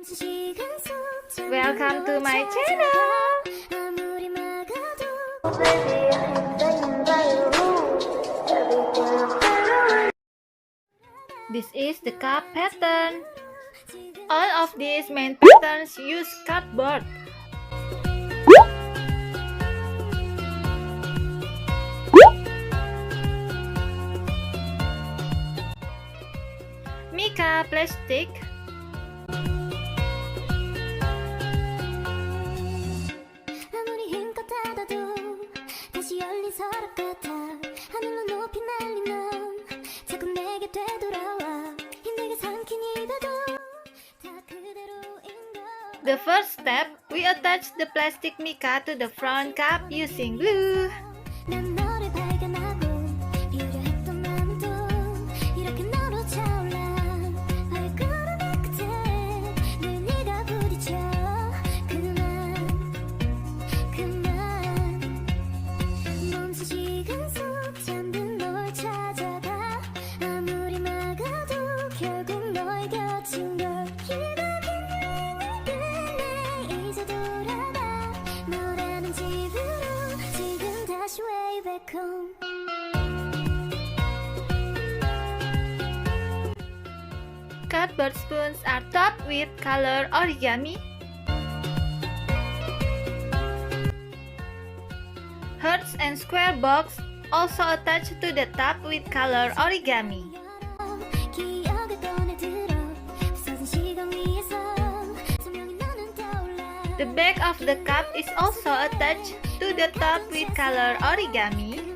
Welcome to my channel! This is the cup pattern. All of these main patterns use cardboard. Mica plastic, the first step, we attach the plastic mica to the front cup using glue. Cardboard spoons are topped with color origami. Hearts and square box also attached to the top with color origami. The back of the cup is also attached to the top with color origami.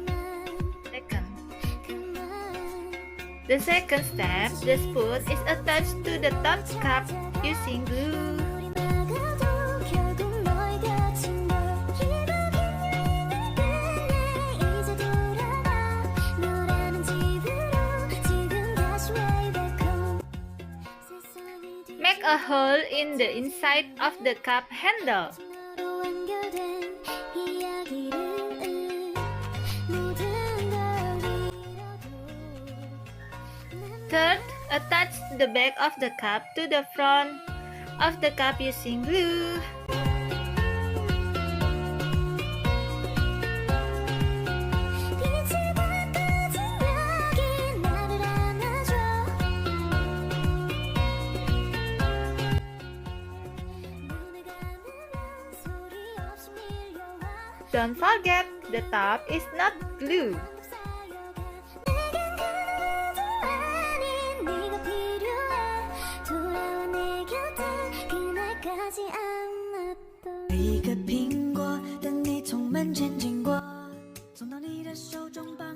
The second step, the spoon is attached to the top cup using glue. Make a hole in the inside of the cup handle. Third, attach the back of the cup to the front of the cup using glue. Don't forget, the top is not glue.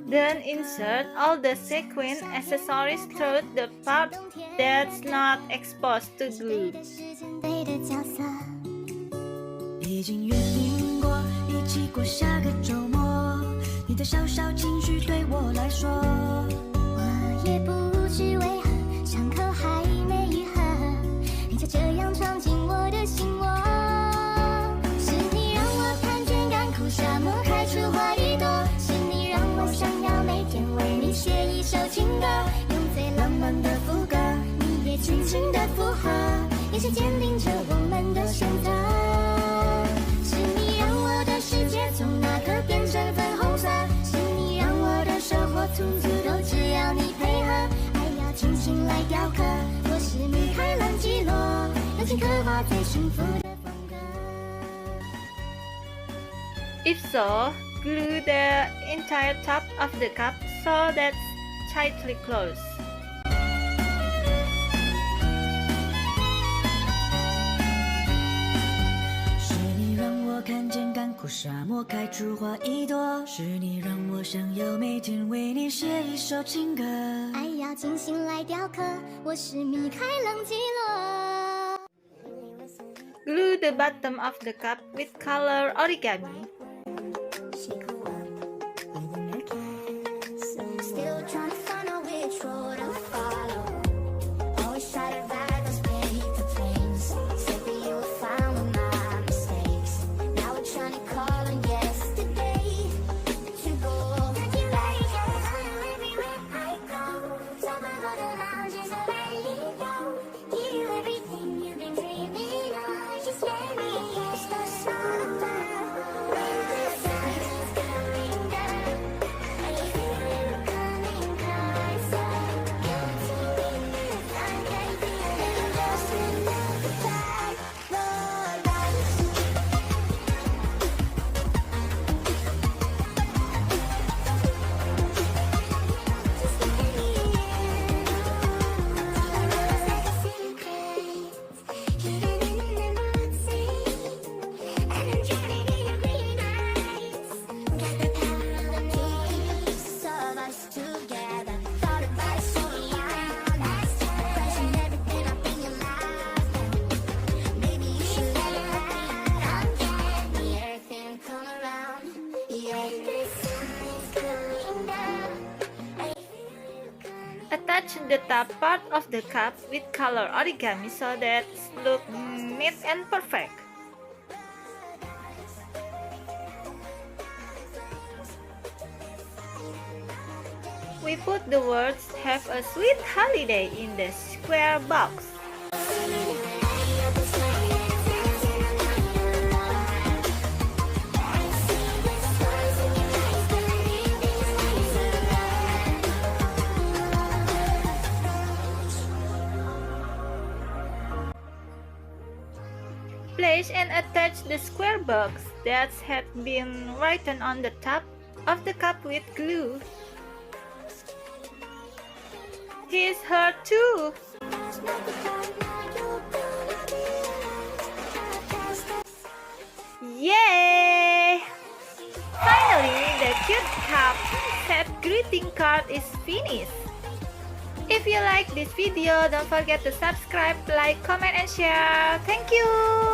Then insert all the sequin accessories through the part that's not exposed to glue. If so, glue the entire top of the cup so that's tightly closed. Glue the bottom of the cup with color origami. Everything you've been dreaming. the top part of the cup with color origami so that it looks neat and perfect. We put the words "Have a sweet holiday" in the square box. Place and attach the square box that had been written on the top of the cup with glue. He's her too! Yay! Finally, the cute cup set greeting card is finished. If you like this video, don't forget to subscribe, like, comment, and share. Thank you!